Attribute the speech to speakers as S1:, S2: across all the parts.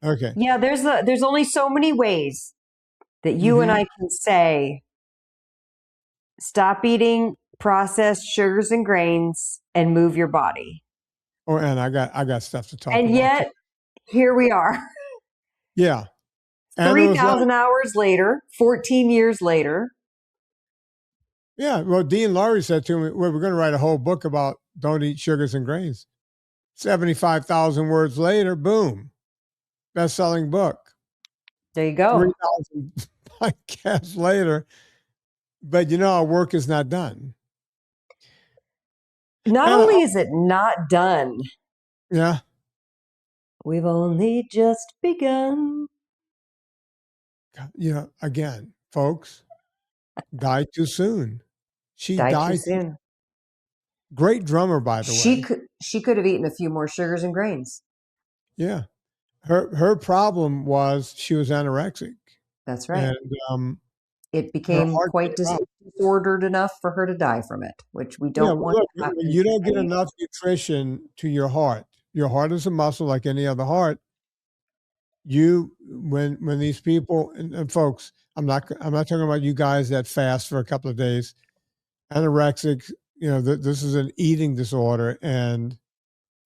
S1: Okay.
S2: Yeah, there's only so many ways that you and I can say, stop eating processed sugars and grains and move your body.
S1: Oh, and I got stuff to talk about.
S2: And yet, here we are.
S1: Yeah.
S2: 3,000 hours later, 14 years later.
S1: Yeah. Well, Dean Laurie said to me, we're going to write a whole book about don't eat sugars and grains. 75,000 words later, boom. Best-selling book.
S2: There you go.
S1: 3,000 podcasts later. But our work is not done.
S2: Not only is it not done.
S1: Yeah.
S2: We've only just begun.
S1: Again, folks, died too soon. She died
S2: too soon.
S1: Great drummer, by the way.
S2: She could have eaten a few more sugars and grains.
S1: Yeah. Her problem was she was anorexic.
S2: That's right.
S1: And
S2: it became quite disordered enough for her to die from it, which we don't want to happen.
S1: You don't get enough nutrition to your heart. Your heart is a muscle like any other heart. When these people and folks, I'm not talking about you guys that fast for a couple of days. Anorexic, this is an eating disorder and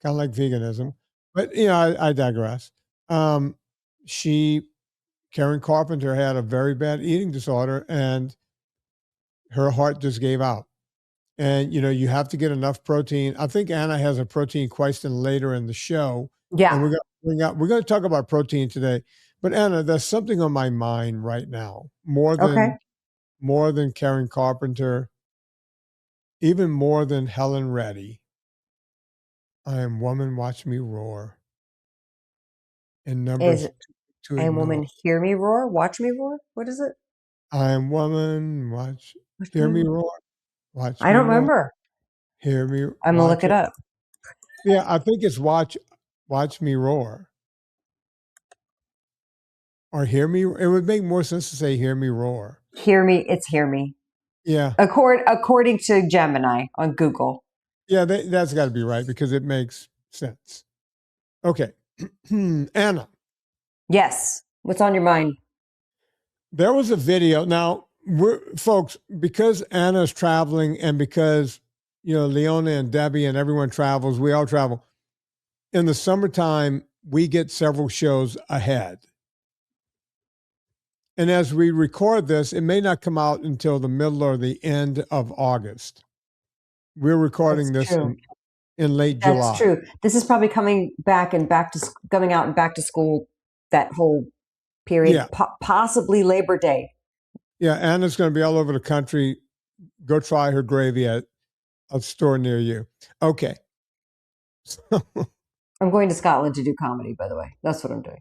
S1: kind of like veganism. But I digress. Karen Carpenter had a very bad eating disorder and her heart just gave out. And, you have to get enough protein. I think Anna has a protein question later in the show.
S2: Yeah.
S1: And we're going to talk about protein today. But Anna, there's something on my mind right now, more than Karen Carpenter, even more than Helen Reddy. I am woman, watch me roar. And numbers.
S2: I am woman, hear me roar, watch me roar. What is it?
S1: I am woman, hear me roar. Watch
S2: I don't remember.
S1: Hear me.
S2: I'm going to look it up.
S1: Yeah, I think it's watch me roar. Or hear me. It would make more sense to say hear me roar.
S2: Hear me. It's hear me.
S1: Yeah.
S2: According to Gemini on Google.
S1: Yeah, that's got to be right because it makes sense. Okay. Anna.
S2: Yes. What's on your mind?
S1: There was a video. Now, folks, because Anna's traveling and because, Leona and Debbie and everyone travels, we all travel. In the summertime, we get several shows ahead. And as we record this, it may not come out until the middle or the end of August. We're recording this in late July.
S2: That's true. This is probably coming out and back to school, that whole period, yeah. Possibly Labor Day.
S1: Yeah, Anna's going to be all over the country. Go try her gravy at a store near you. Okay.
S2: I'm going to Scotland to do comedy, by the way. That's what I'm doing.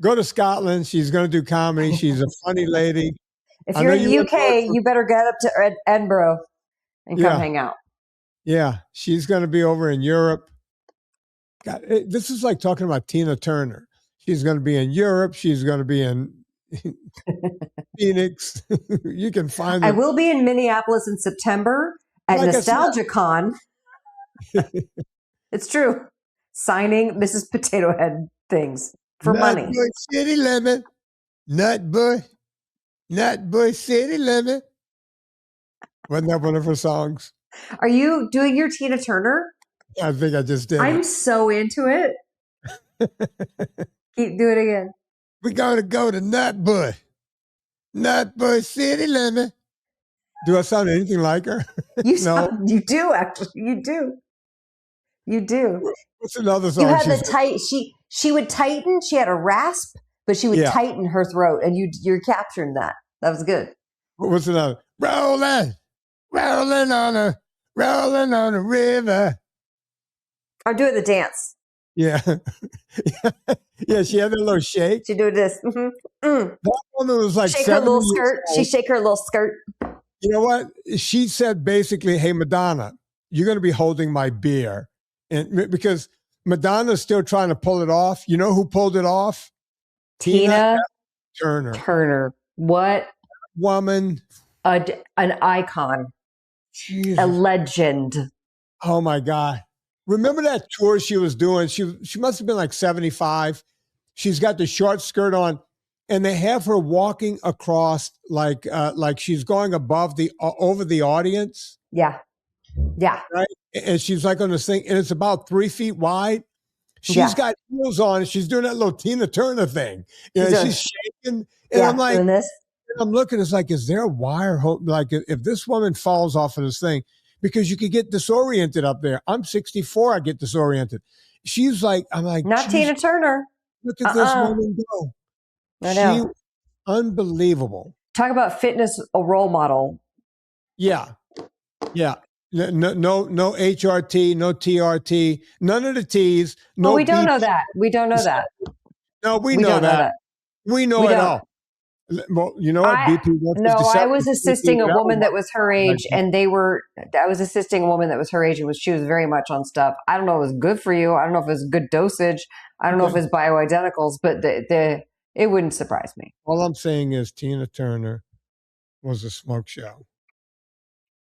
S1: Go to Scotland. She's going to do comedy. She's a funny lady.
S2: If you're in the UK, you better get up to Edinburgh and come hang out.
S1: Yeah, she's going to be over in Europe. God, this is like talking about Tina Turner. She's going to be in Europe. She's going to be in Phoenix. You can find her.
S2: I will be in Minneapolis in September at NostalgiaCon. It's true. Signing Mrs. Potato Head things for money.
S1: Nutbush City Limit. Nutbush City Limit. Wasn't that one of her songs?
S2: Are you doing your Tina Turner?
S1: I think I just did.
S2: I'm so into it. Keep doing it again.
S1: We're going to go to Nutbush City Limit. Do I sound anything like her?
S2: You do, actually. You do.
S1: What's another song?
S2: You had she would tighten. She had a rasp, but she would tighten her throat, and you're capturing that. That was good.
S1: What's another? Rolling on a river.
S2: I'm doing the dance.
S1: Yeah. Yeah, she had a little shake.
S2: She did this. Mm-hmm.
S1: That woman was like
S2: shake her little skirt. She shake her little skirt.
S1: You know what? She said basically, hey, Madonna, you're going to be holding my beer. And because Madonna's still trying to pull it off. You know who pulled it off?
S2: Tina
S1: Turner.
S2: What?
S1: Woman.
S2: An icon.
S1: Jesus.
S2: A legend.
S1: Oh, my God. Remember that tour she was doing? She must have been like 75. She's got the short skirt on, and they have her walking across like she's going above the over the audience.
S2: Yeah.
S1: Right. And she's like on this thing, and it's about 3 feet wide. She's got heels on, and she's doing that little Tina Turner thing. She's shaking, and I'm like, I'm looking. It's like, is there a wire? Like, if this woman falls off of this thing, because you could get disoriented up there. I'm 64. I get disoriented. She's like, I'm like,
S2: not Tina Turner.
S1: Look at this woman go.
S2: I know.
S1: She, unbelievable.
S2: Talk about fitness, a role model.
S1: Yeah. No HRT, no TRT, none of the T's. No,
S2: we don't know that. We don't know that.
S1: No, we know that. We know it all. Well, you know what?
S2: I was assisting a woman that was her age, and I was assisting a woman that was her age, and she was very much on stuff. I don't know if it was good for you. I don't know if it was good dosage. I don't know if it's bioidenticals, but it wouldn't surprise me.
S1: All I'm saying is Tina Turner was a smoke show.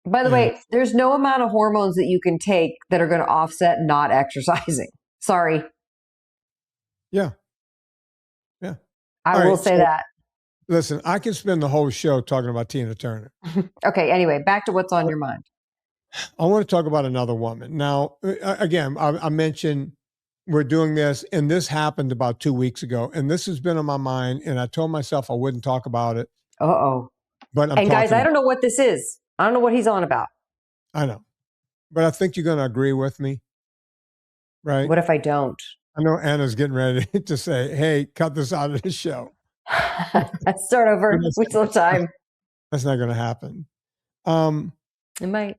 S2: By the way, there's no amount of hormones that you can take that are going to offset not exercising. Sorry.
S1: Yeah.
S2: I will say that.
S1: Listen, I can spend the whole show talking about Tina Turner.
S2: Okay, anyway, back to what's on your mind.
S1: I want to talk about another woman. Now, again, I mentioned we're doing this, and this happened about 2 weeks ago, and this has been on my mind, and I told myself I wouldn't talk about it. But
S2: guys, I don't know what this is. I don't know what he's on about.
S1: I know. But I think you're going to agree with me, right?
S2: What if I don't?
S1: I know Anna's getting ready to say, hey, cut this out of the show.
S2: Let's start over. We still have time.
S1: That's not going to happen.
S2: It might.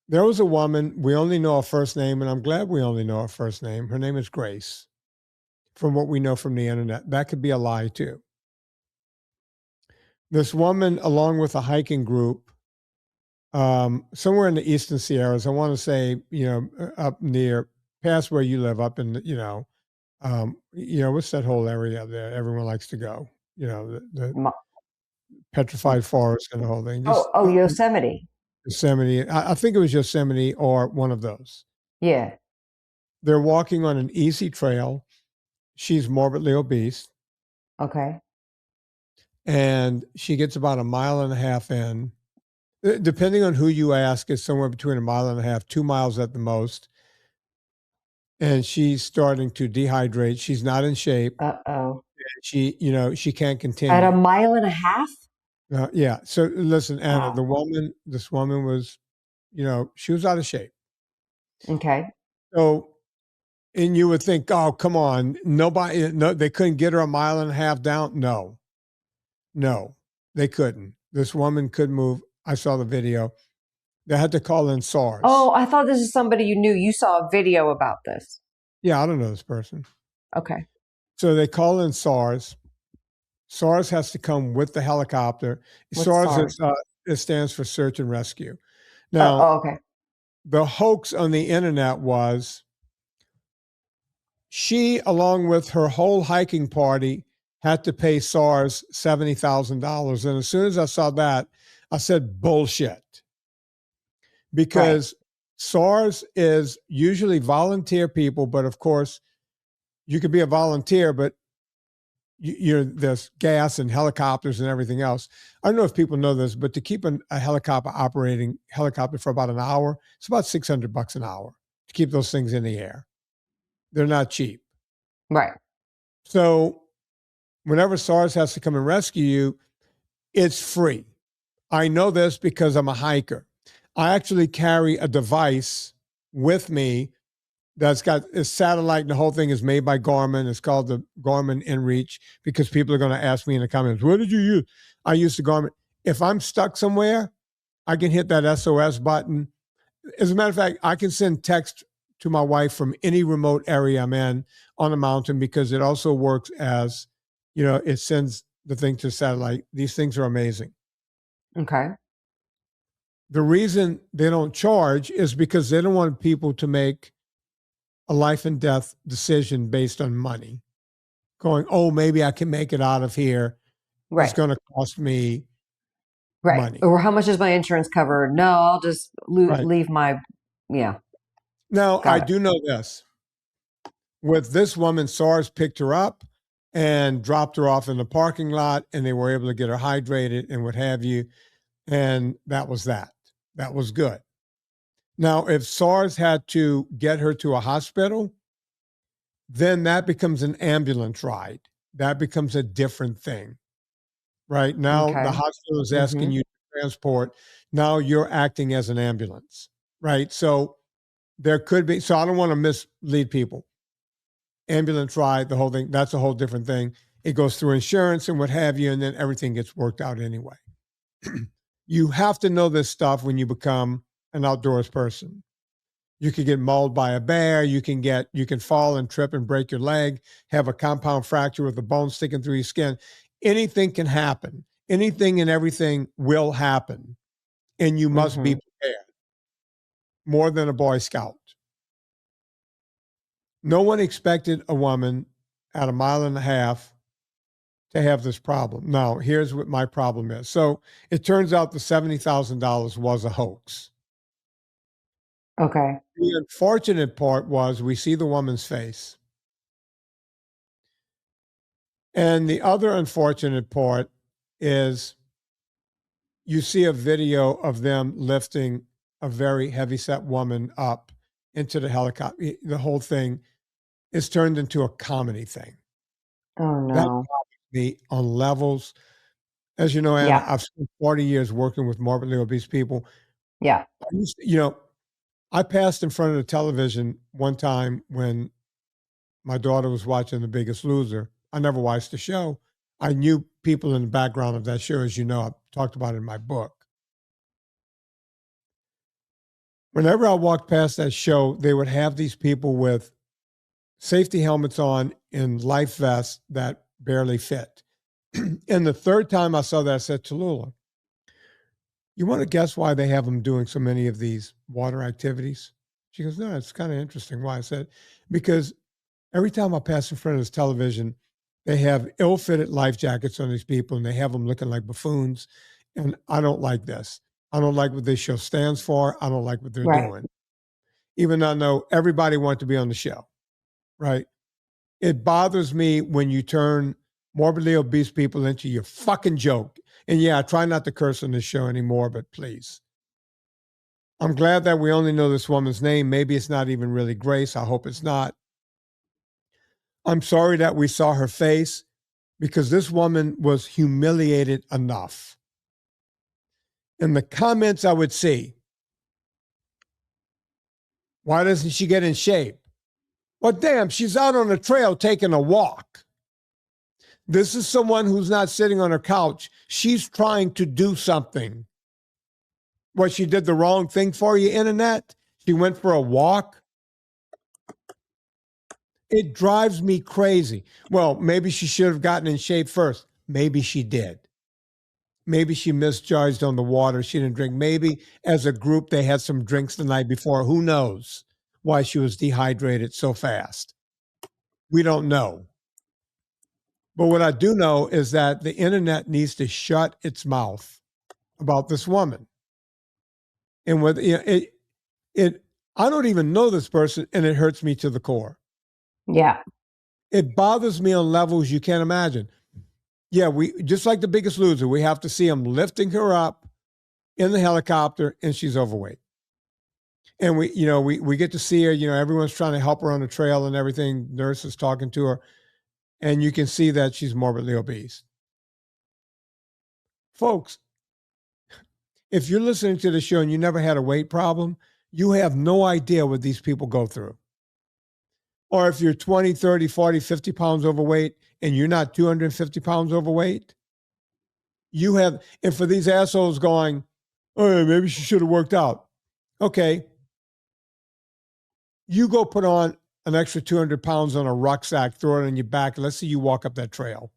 S1: There was a woman, we only know her first name, and I'm glad we only know her first name. Her name is Grace, from what we know from the internet. That could be a lie, too. This woman, along with a hiking group, somewhere in the Eastern Sierras, I want to say, up near, past where you live, up in, what's that whole area there everyone likes to go? The petrified forest and the whole thing.
S2: Yosemite.
S1: Yosemite. I think it was Yosemite or one of those.
S2: Yeah.
S1: They're walking on an easy trail. She's morbidly obese.
S2: Okay.
S1: And she gets about 1.5 miles in. Depending on who you ask, it's somewhere between 1.5 miles, 2 miles at the most. And she's starting to dehydrate. She's not in shape. She can't continue.
S2: At 1.5 miles?
S1: Yeah. So listen, Anna, this woman was, she was out of shape.
S2: Okay.
S1: So, and you would think, oh, come on, they couldn't get her 1.5 miles down. No, they couldn't. This woman couldn't move. I saw the video. They had to call in SARS.
S2: Oh, I thought this is somebody you knew. You saw a video about this.
S1: Yeah, I don't know this person.
S2: Okay.
S1: So they call in SARS. SARS has to come with the helicopter. SARS? It stands for search and rescue. Now,
S2: okay.
S1: The hoax on the internet was she, along with her whole hiking party, had to pay SARS $70,000. And as soon as I saw that, I said, bullshit. Because SARS is usually volunteer people, but of course, you could be a volunteer, but there's gas and helicopters and everything else. I don't know if people know this, but to keep a helicopter for about an hour, it's about $600 an hour to keep those things in the air. They're not cheap.
S2: Right.
S1: So whenever SARS has to come and rescue you, it's free. I know this because I'm a hiker. I actually carry a device with me that's got a satellite, and the whole thing is made by Garmin. It's called the Garmin InReach, because people are going to ask me in the comments, what did you use? I use the Garmin. If I'm stuck somewhere, I can hit that SOS button. As a matter of fact, I can send text to my wife from any remote area I'm in on a mountain, because it also works as, it sends the thing to satellite. These things are amazing.
S2: Okay.
S1: The reason they don't charge is because they don't want people to make a life and death decision based on money. Going, oh, maybe I can make it out of here. Right. It's going to cost me money.
S2: Or how much does my insurance cover? No, I'll just leave my,
S1: Now, I do know this. With this woman, SARS picked her up and dropped her off in the parking lot, and they were able to get her hydrated and what have you. And that was that. That was good. Now, if SARS had to get her to a hospital, then that becomes an ambulance ride. That becomes a different thing. Right now, the hospital is asking you to transport. Now you're acting as an ambulance, right? So there could be, so I don't want to mislead people. Ambulance ride, the whole thing, that's a whole different thing. It goes through insurance and what have you, and then everything gets worked out anyway. You have to know this stuff when you become an outdoors person. You can get mauled by a bear. You can fall and trip and break your leg, have a compound fracture with a bone sticking through your skin. Anything can happen. Anything and everything will happen. And you must be prepared. More than a Boy Scout. No one expected a woman at 1.5 miles to have this problem. Now, here's what my problem is. So it turns out the $70,000 was a hoax.
S2: Okay.
S1: The unfortunate part was we see the woman's face. And the other unfortunate part is you see a video of them lifting a very heavyset woman up into the helicopter. The whole thing is turned into a comedy thing.
S2: Oh, no.
S1: That bothers me on levels. As you know, Anna, I've spent 40 years working with morbidly obese people.
S2: Yeah.
S1: I passed in front of the television one time when my daughter was watching The Biggest Loser. I never watched the show. I knew people in the background of that show, as you know, I talked about it in my book. Whenever I walked past that show, they would have these people with safety helmets on and life vests that barely fit. And the third time I saw that, I said, Tallulah, you want to guess why they have them doing so many of these water activities? She goes, no, it's kind of interesting. Why? I said, because every time I pass in front of this television, they have ill-fitted life jackets on these people, and they have them looking like buffoons. And I don't like this. I don't like what this show stands for. I don't like what they're doing. Even though I know everybody wants to be on the show, right? It bothers me when you turn morbidly obese people into your fucking joke. And yeah, I try not to curse on this show anymore, but please. I'm glad that we only know this woman's name. Maybe it's not even really Grace. I hope it's not. I'm sorry that we saw her face because this woman was humiliated enough. In the comments I would see, why doesn't she get in shape? Well, damn, she's out on the trail taking a walk. This is someone who's not sitting on her couch. She's trying to do something. What, she did the wrong thing for you, internet? She went for a walk? It drives me crazy. Well, maybe she should have gotten in shape first. Maybe she did. Maybe she misjudged on the water. She didn't drink. Maybe as a group, they had some drinks the night before. Who knows why she was dehydrated so fast? We don't know. But what I do know is that the internet needs to shut its mouth about this woman. And with I don't even know this person, and it hurts me to the core.
S2: Yeah.
S1: It bothers me on levels you can't imagine. Yeah, we just like The Biggest Loser, we have to see him lifting her up in the helicopter, and she's overweight. And we get to see her, everyone's trying to help her on the trail and everything. Nurses talking to her, and you can see that she's morbidly obese. Folks, if you're listening to the show and you never had a weight problem, you have no idea what these people go through. Or if you're 20, 30, 40, 50 pounds overweight and you're not 250 pounds overweight, and for these assholes going, oh, maybe she should have worked out. Okay. You go put on an extra 200 pounds on a rucksack, throw it on your back. Let's see you walk up that trail.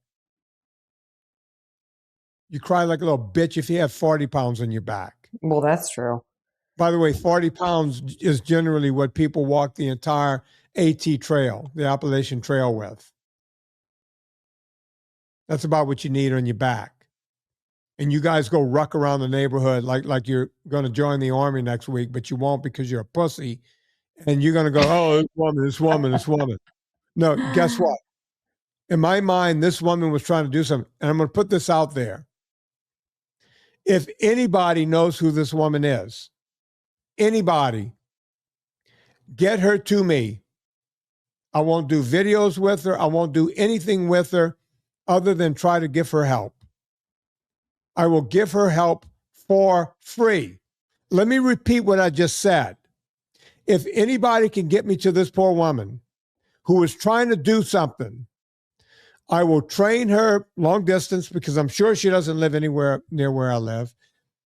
S1: You cry like a little bitch if you have 40 pounds on your back.
S2: Well, that's true.
S1: By the way, 40 pounds is generally what people walk the entire AT trail, the Appalachian Trail with. That's about what you need on your back. And you guys go ruck around the neighborhood like you're going to join the army next week, but you won't because you're a pussy. And you're going to go, oh, this woman. No, guess what? In my mind, this woman was trying to do something. And I'm going to put this out there. If anybody knows who this woman is, anybody, get her to me. I won't do videos with her. I won't do anything with her other than try to give her help. I will give her help for free. Let me repeat what I just said. If anybody can get me to this poor woman who is trying to do something, I will train her long distance because I'm sure she doesn't live anywhere near where I live.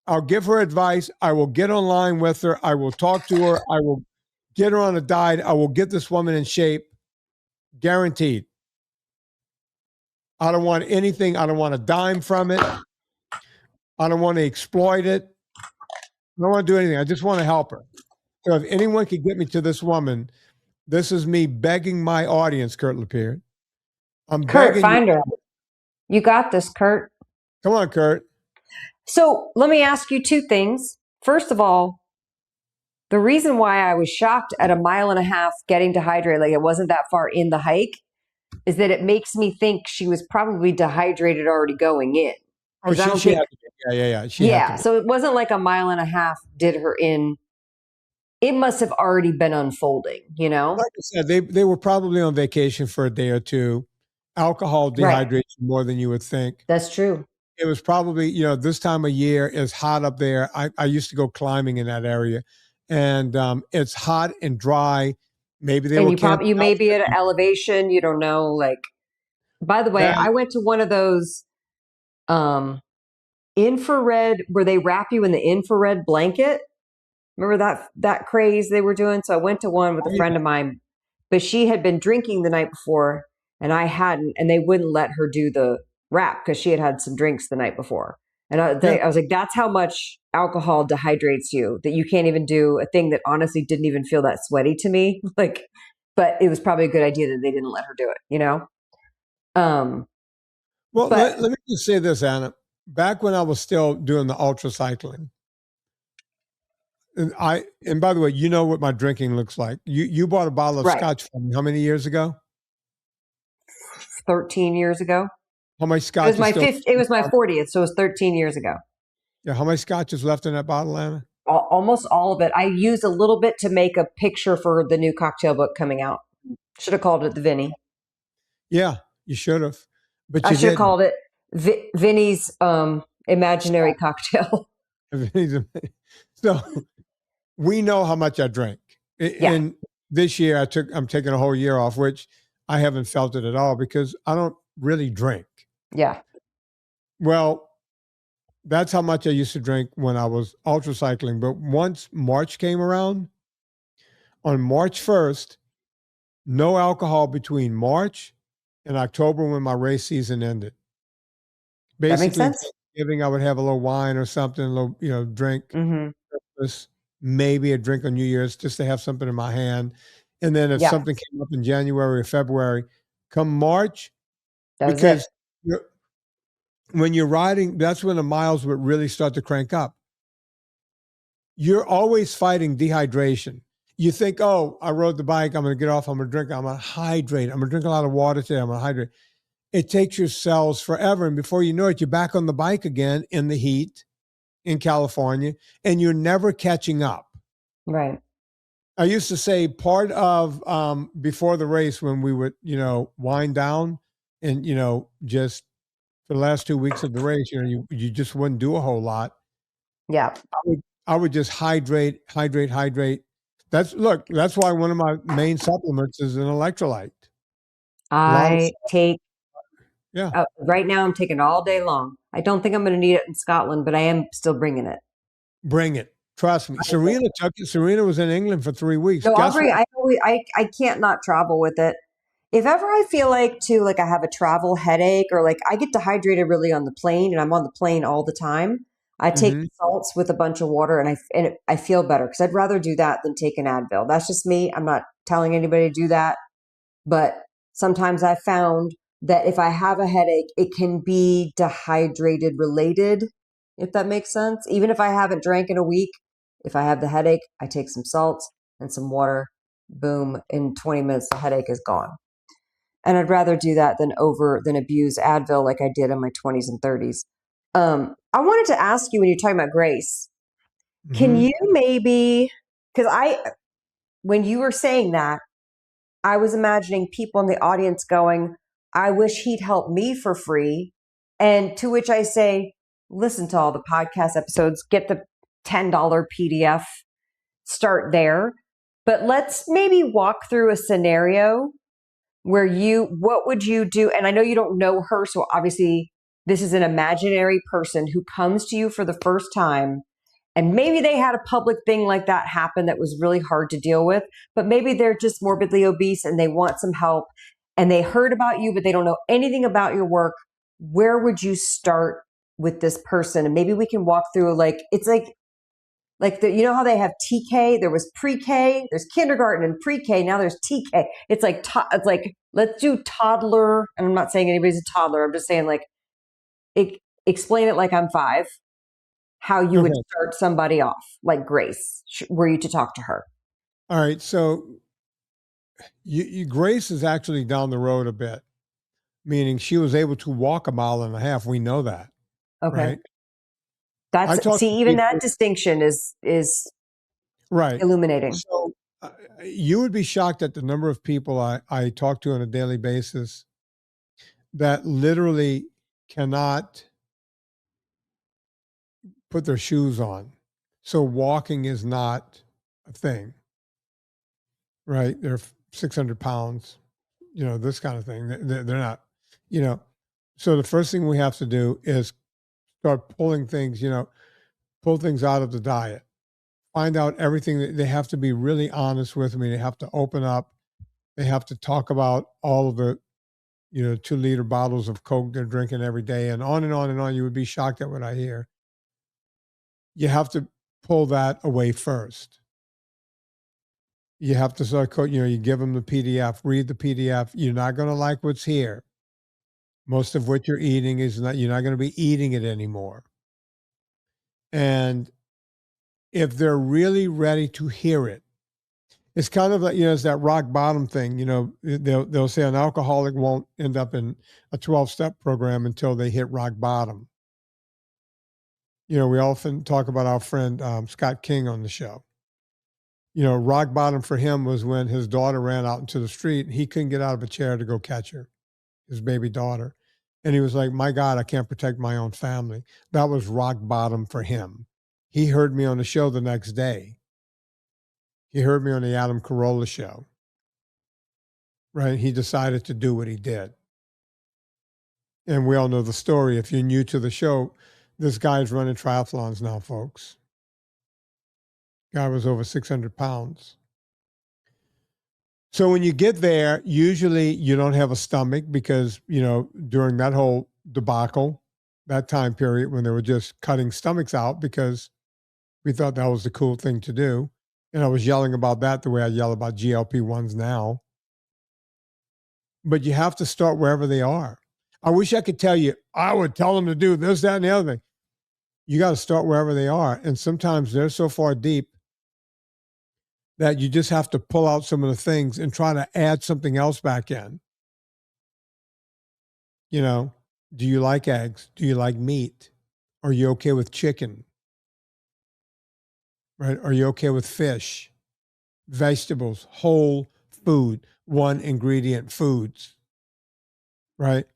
S1: I'll give her advice. I will get online with her. I will talk to her. I will get her on a diet. I will get this woman in shape. Guaranteed. I don't want anything. I don't want a dime from it. I don't want to exploit it. I don't want to do anything. I just want to help her. So if anyone could get me to this woman, this is me begging my audience, Kurt Lapierre. I'm
S2: Kurt,
S1: begging
S2: find her. You got this, Kurt.
S1: Come on, Kurt.
S2: So let me ask you two things. First of all, the reason why I was shocked at 1.5 miles getting dehydrated, like it wasn't that far in the hike, is that it makes me think she was probably dehydrated already going in.
S1: Oh, she had to be. Yeah.
S2: Yeah, so it wasn't like 1.5 miles did her in. It must have already been unfolding, you know?
S1: Like I said, they were probably on vacation for a day or two. Alcohol dehydrates you more than you would think.
S2: That's true.
S1: It was probably, this time of year is hot up there. I used to go climbing in that area, and it's hot and dry. Maybe
S2: you may be at an elevation. You don't know. Like, by the way, I went to one of those infrared where they wrap you in the infrared blanket. Remember that craze they were doing? So I went to one with a friend of mine, but she had been drinking the night before and I hadn't, and they wouldn't let her do the wrap because she had some drinks the night before. And I was like, that's how much alcohol dehydrates you, that you can't even do a thing that honestly didn't even feel that sweaty to me. Like, but it was probably a good idea that they didn't let her do it, you know?
S1: Well, let me just say this, Anna. Back when I was still doing the ultra cycling, and by the way, you know what my drinking looks like. You bought a bottle of scotch for me how many years ago?
S2: 13 years ago.
S1: How much scotch?
S2: It was my 40th, so it was 13 years ago.
S1: Yeah, how much scotch is left in that bottle, Anna?
S2: Almost all of it. I used a little bit to make a picture for the new cocktail book coming out. Should have called it the Vinnie.
S1: Yeah, you should have. But
S2: I should have called it Vinnie's imaginary cocktail.
S1: So we know how much I drink. And this year I'm taking a whole year off, which I haven't felt it at all because I don't really drink.
S2: Yeah.
S1: Well, that's how much I used to drink when I was ultra cycling. But once March came around, on March 1st, no alcohol between March and October when my race season ended. Basically,
S2: that makes sense.
S1: Thanksgiving, I would have a little wine or something, a little, drink. Christmas, maybe a drink on New Year's just to have something in my hand. And then if something came up in January or February, come March, because when you're riding, that's when the miles would really start to crank up. You're always fighting dehydration. You think, oh, I rode the bike, I'm going to get off, I'm going to drink, I'm going to hydrate, I'm going to drink a lot of water today, I'm going to hydrate. It takes your cells forever. And before you know it, you're back on the bike again in the heat in California, and you're never catching up.
S2: Right.
S1: I used to say part of before the race when we would, wind down and, just for the last 2 weeks of the race, you just wouldn't do a whole lot.
S2: Yeah.
S1: I would just hydrate. That's why one of my main supplements is an electrolyte.
S2: I take, right now I'm taking it all day long. I don't think I'm going to need it in Scotland, but I am still bringing it.
S1: Bring it. Trust me. Serena took it. Serena was in England for 3 weeks.
S2: No, I can't not travel with it. If ever I feel like I have a travel headache or like I get dehydrated really on the plane and I'm on the plane all the time, I take salts with a bunch of water and I feel better because I'd rather do that than take an Advil. That's just me. I'm not telling anybody to do that. But sometimes I've found that if I have a headache, it can be dehydrated related, if that makes sense. Even if I haven't drank in a week, if I have the headache, I take some salts and some water. Boom. In 20 minutes, the headache is gone. And I'd rather do that than abuse Advil like I did in my 20s and 30s. I wanted to ask you, when you're talking about grace, can you maybe, because when you were saying that, I was imagining people in the audience going, I wish he'd help me for free. And to which I say, listen to all the podcast episodes, get the $10 PDF, start there. But let's maybe walk through a scenario where what would you do? And I know you don't know her, so obviously this is an imaginary person who comes to you for the first time. And maybe they had a public thing like that happen that was really hard to deal with, but maybe they're just morbidly obese and they want some help and they heard about you, but they don't know anything about your work. Where would you start with this person? And maybe we can walk through, it's you know how they have TK? There was pre-K, there's kindergarten and pre-K. Now there's TK. It's like, let's do toddler. And I'm not saying anybody's a toddler. I'm just saying explain it like I'm 5. How you would start somebody off, like Grace, were you to talk to her?
S1: All right. So Grace is actually down the road a bit, meaning she was able to walk 1.5 miles. We know that.
S2: Okay.
S1: Right?
S2: Even that distinction is
S1: right.
S2: Illuminating.
S1: So you would be shocked at the number of people I talk to on a daily basis that literally cannot put their shoes on. So walking is not a thing, right? They're 600 pounds, this kind of thing. They're not, so the first thing we have to do is start pulling things, pull things out of the diet, find out everything that they have to be really honest with me. They have to open up. They have to talk about all of the, 2-liter bottles of Coke they're drinking every day, and on and on and on. You would be shocked at what I hear. You have to pull that away first. You have to start, you give them the PDF, read the PDF. You're not going to like what's here. Most of what you're eating you're not going to be eating it anymore. And if they're really ready to hear it, it's kind of like, it's that rock bottom thing. They'll say an alcoholic won't end up in a 12-step program until they hit rock bottom. We often talk about our friend Scott King on the show. Rock bottom for him was when his daughter ran out into the street. He couldn't get out of a chair to go catch her, his baby daughter. And he was like, my God, I can't protect my own family. That was rock bottom for him. He heard me on the show the next day. He heard me on the Adam Carolla show. Right? He decided to do what he did. And we all know the story. If you're new to the show, this guy's running triathlons now, folks. Guy was over 600 pounds. So when you get there, usually you don't have a stomach because, during that whole debacle, that time period when they were just cutting stomachs out because we thought that was the cool thing to do. And I was yelling about that the way I yell about GLP-1s now. But you have to start wherever they are. I wish I could tell you, I would tell them to do this, that, and the other thing. You got to start wherever they are. And sometimes they're so far deep that you just have to pull out some of the things and try to add something else back in. Do you like eggs? Do you like meat? Are you okay with chicken? Right? Are you okay with fish, vegetables, whole food, 1-ingredient foods? Right?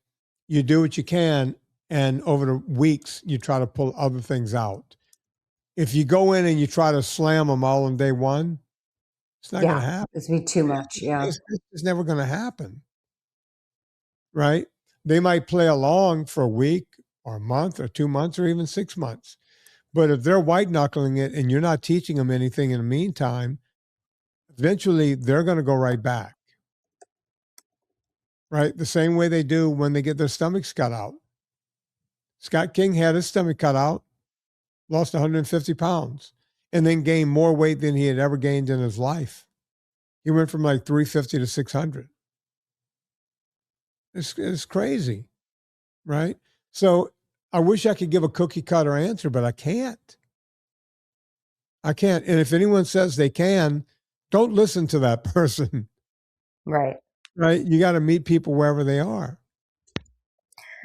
S1: You do what you can, and over the weeks, you try to pull other things out. If you go in and you try to slam them all on day one, it's not going to happen.
S2: It's be too much. Yeah.
S1: It's never going to happen. Right? They might play along for a week or a month or 2 months or even 6 months. But if they're white knuckling it and you're not teaching them anything in the meantime, eventually they're going to go right back. Right? The same way they do when they get their stomachs cut out. Scott King had his stomach cut out, lost 150 pounds, and then gained more weight than he had ever gained in his life. He went from like 350 to 600. It's crazy, right? So I wish I could give a cookie cutter answer, but I can't. And if anyone says they can, don't listen to that person.
S2: Right.
S1: Right? You got to meet people wherever they are.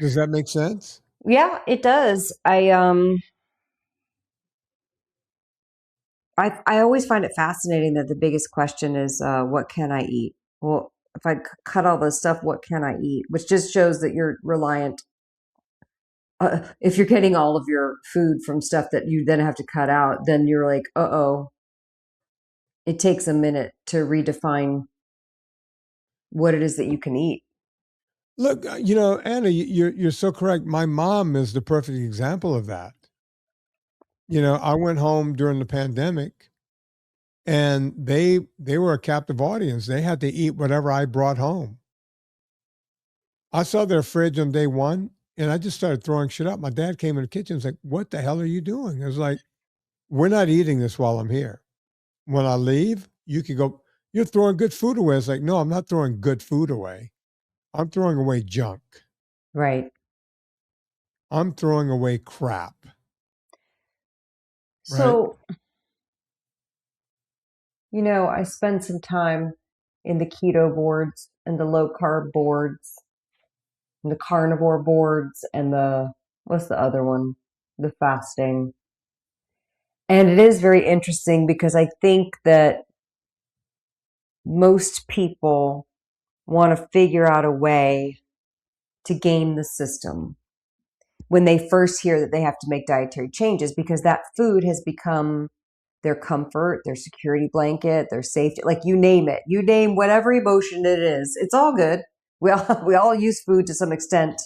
S1: Does that make sense?
S2: Yeah, it does. I always find it fascinating that the biggest question is, what can I eat? Well, if I cut all this stuff, what can I eat? Which just shows that you're reliant. If you're getting all of your food from stuff that you then have to cut out, then you're like, uh-oh. It takes a minute to redefine what it is that you can eat.
S1: Look, Anna, you're so correct. My mom is the perfect example of that. I went home during the pandemic, and they were a captive audience. They had to eat whatever I brought home. I saw their fridge on day one, and I just started throwing shit up. My dad came in the kitchen and was like, "What the hell are you doing?" I was like, "We're not eating this while I'm here. When I leave, you can go. You're throwing good food away." It's like, "No, I'm not throwing good food away. I'm throwing away junk.
S2: Right.
S1: I'm throwing away crap."
S2: So, I spend some time in the keto boards and the low carb boards and the carnivore boards and what's the other one? The fasting. And it is very interesting because I think that most people want to figure out a way to game the system when they first hear that they have to make dietary changes, because that food has become their comfort, their security blanket, their safety, like you name it. You name whatever emotion it is. It's all good. We all use food to some extent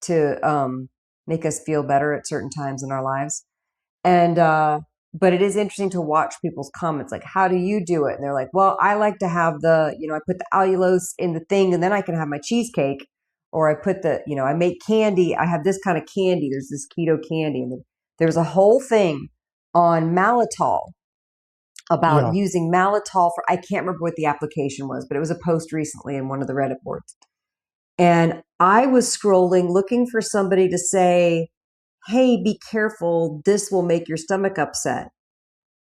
S2: to make us feel better at certain times in our lives. And but it is interesting to watch people's comments, like, how do you do it? And they're like, well, I like to have I put the allulose in the thing and then I can have my cheesecake. Or I put I make candy. I have this kind of candy. There's this keto candy. And there's a whole thing on maltitol about using maltitol for, I can't remember what the application was, but it was a post recently in one of the Reddit boards. And I was scrolling looking for somebody to say, hey, be careful, this will make your stomach upset.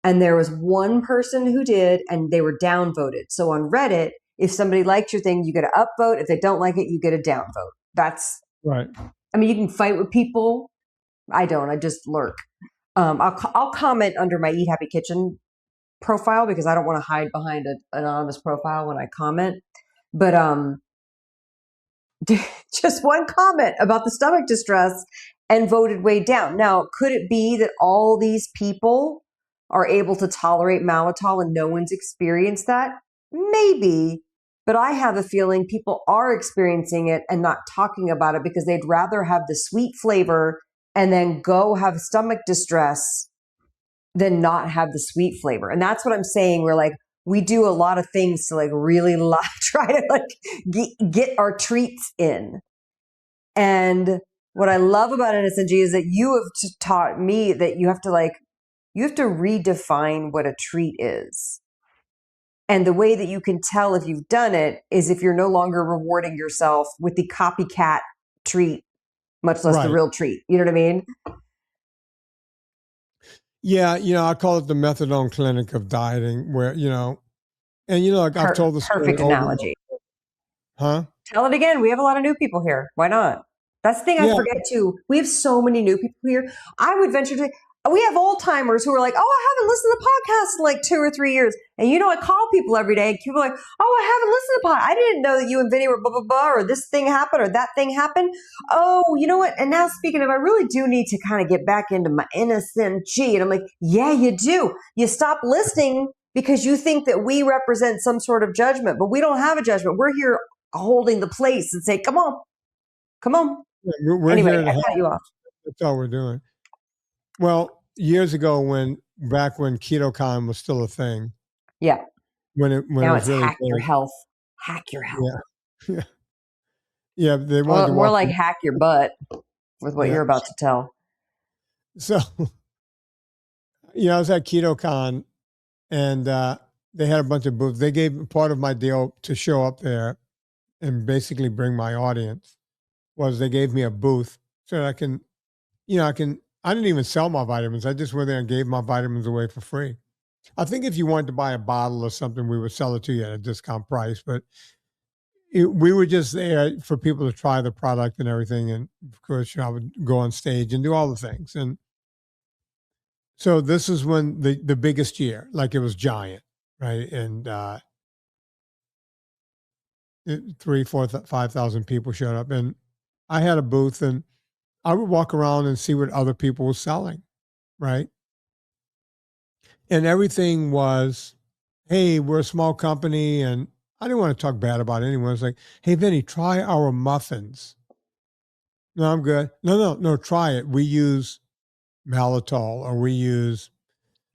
S2: And there was one person who did, and they were downvoted. So on Reddit, if somebody likes your thing, you get an upvote. If they don't like it, you get a downvote. That's
S1: right.
S2: I mean, you can fight with people. I don't. I just lurk. I'll comment under my Eat Happy Kitchen profile because I don't want to hide behind an anonymous profile when I comment. But just one comment about the stomach distress and voted way down. Now, could it be that all these people are able to tolerate maltitol and no one's experienced that? Maybe. But I have a feeling people are experiencing it and not talking about it because they'd rather have the sweet flavor and then go have stomach distress than not have the sweet flavor. And that's what I'm saying. We do a lot of things to really try to get our treats in. And what I love about NSNG is that you have taught me that you have to redefine what a treat is. And the way that you can tell if you've done it is if you're no longer rewarding yourself with the copycat treat, much less the real treat. You know what I mean?
S1: Yeah, I call it the methadone clinic of dieting, where, I've told the story.
S2: Perfect analogy.
S1: Huh?
S2: Tell it again. We have a lot of new people here. Why not? That's the thing I forget too. We have so many new people here. I would venture to, we have old timers who are like, oh, I haven't listened to podcasts in 2 or 3 years. And I call people every day and people are like, oh, I haven't listened to podcasts. I didn't know that you and Vinnie were blah, blah, blah, or this thing happened or that thing happened. Oh, you know what? And now speaking of, I really do need to kind of get back into my NSNG. And I'm like, yeah, you do. You stop listening because you think that we represent some sort of judgment, but we don't have a judgment. We're here holding the place and say, come on.
S1: Yeah, we're
S2: anyway,
S1: here to
S2: I cut you off.
S1: That's all we're doing. Well, years ago, back when KetoCon was still a thing.
S2: Yeah.
S1: When it was
S2: really hack your health. Hack your health.
S1: Yeah. Yeah. They
S2: wanted more like hack your butt with what you're about to tell.
S1: So, I was at KetoCon and they had a bunch of booths. They gave part of my deal to show up there and basically bring my audience. Was they gave me a booth so that I can, I didn't even sell my vitamins. I just went there and gave my vitamins away for free. I think if you wanted to buy a bottle or something, we would sell it to you at a discount price. But we were just there for people to try the product and everything. And of course, I would go on stage and do all the things. And so this is when the biggest year, like it was giant, right? And 3, 4, 5,000 people showed up, and I had a booth, and I would walk around and see what other people were selling, right? And everything was, hey, we're a small company, and I didn't want to talk bad about anyone. It's like, hey, Vinnie, try our muffins. No, I'm good. No, try it. We use maltitol, or we use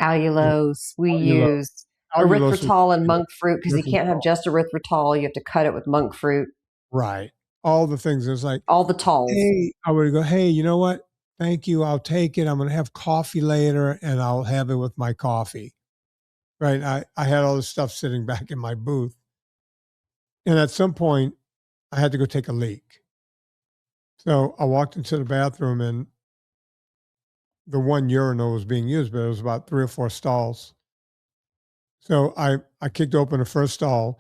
S2: allulose. We use erythritol and monk fruit, because you can't have just erythritol. You have to cut it with monk fruit.
S1: Right. All the things. It's like
S2: all the tols.
S1: Hey, I would go, hey, you know what? Thank you. I'll take it. I'm going to have coffee later, and I'll have it with my coffee. Right. I had all this stuff sitting back in my booth. And at some point, I had to go take a leak. So I walked into the bathroom, and the one urinal was being used, but it was about 3 or 4 stalls. So I kicked open the first stall,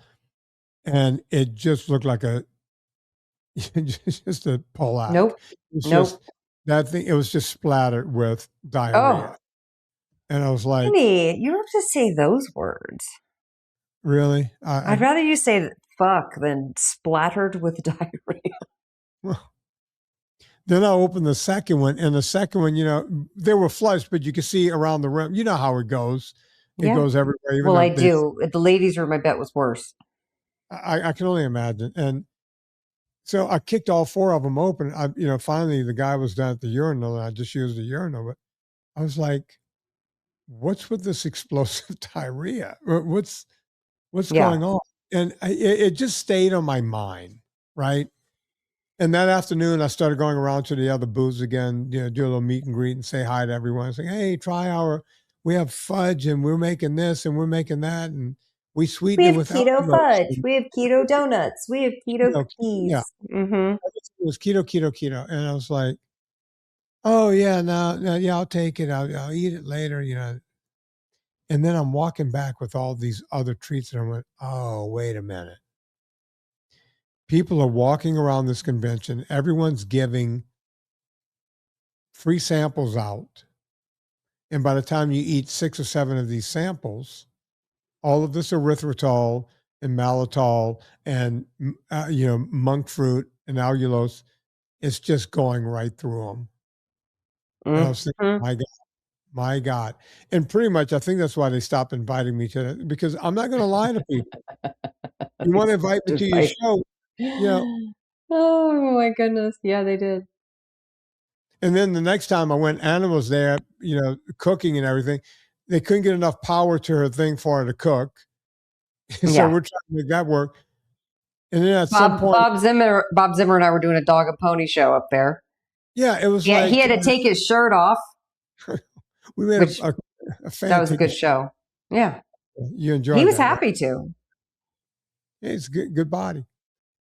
S1: and it just looked like just a pull-out.
S2: Nope.
S1: Just that thing. It was just splattered with diarrhea.
S2: Oh.
S1: And I was like,
S2: Vinnie, you don't have to say those words.
S1: Really?
S2: I'd rather you say fuck than splattered with diarrhea.
S1: Well, then I opened the second one, and the second one, they were flushed, but you could see around the rim. You know how it goes. It goes everywhere.
S2: Well, I do. The ladies' room, I bet, was worse.
S1: I can only imagine. And so I kicked all 4 of them open. Finally the guy was done at the urinal, and I just used the urinal. But I was like, what's with this explosive diarrhea? What's going on? And it just stayed on my mind, right? And that afternoon, I started going around to the other booths again, do a little meet and greet and say hi to everyone. Saying, hey, we have fudge, and we're making this, and we're making that, and we sweeten it with
S2: keto fudge. We have keto donuts. We have keto cookies.
S1: Yeah. Mm-hmm. It was keto. And I was like, oh, yeah, no, yeah, I'll take it. I'll eat it later, And then I'm walking back with all these other treats, and I went, oh, wait a minute. People are walking around this convention. Everyone's giving free samples out. And by the time you eat 6 or 7 of these samples, all of this erythritol and maltitol and, monk fruit and allulose, it's just going right through them. Mm-hmm. And I was thinking, my God. And pretty much, I think that's why they stopped inviting me to it, because I'm not going to lie to people. You want to invite me to your show?
S2: Oh my goodness. Yeah, they did.
S1: And then the next time I went, Anna was there, cooking and everything. They couldn't get enough power to her thing for her to cook. So we're trying to make that work. And then at some point,
S2: Bob Zimmer and I were doing a dog and pony show up there.
S1: Yeah, it was
S2: he had to take his shirt off.
S1: We made a
S2: that was a good show. Yeah.
S1: You enjoyed it.
S2: He was happy to.
S1: It's good body.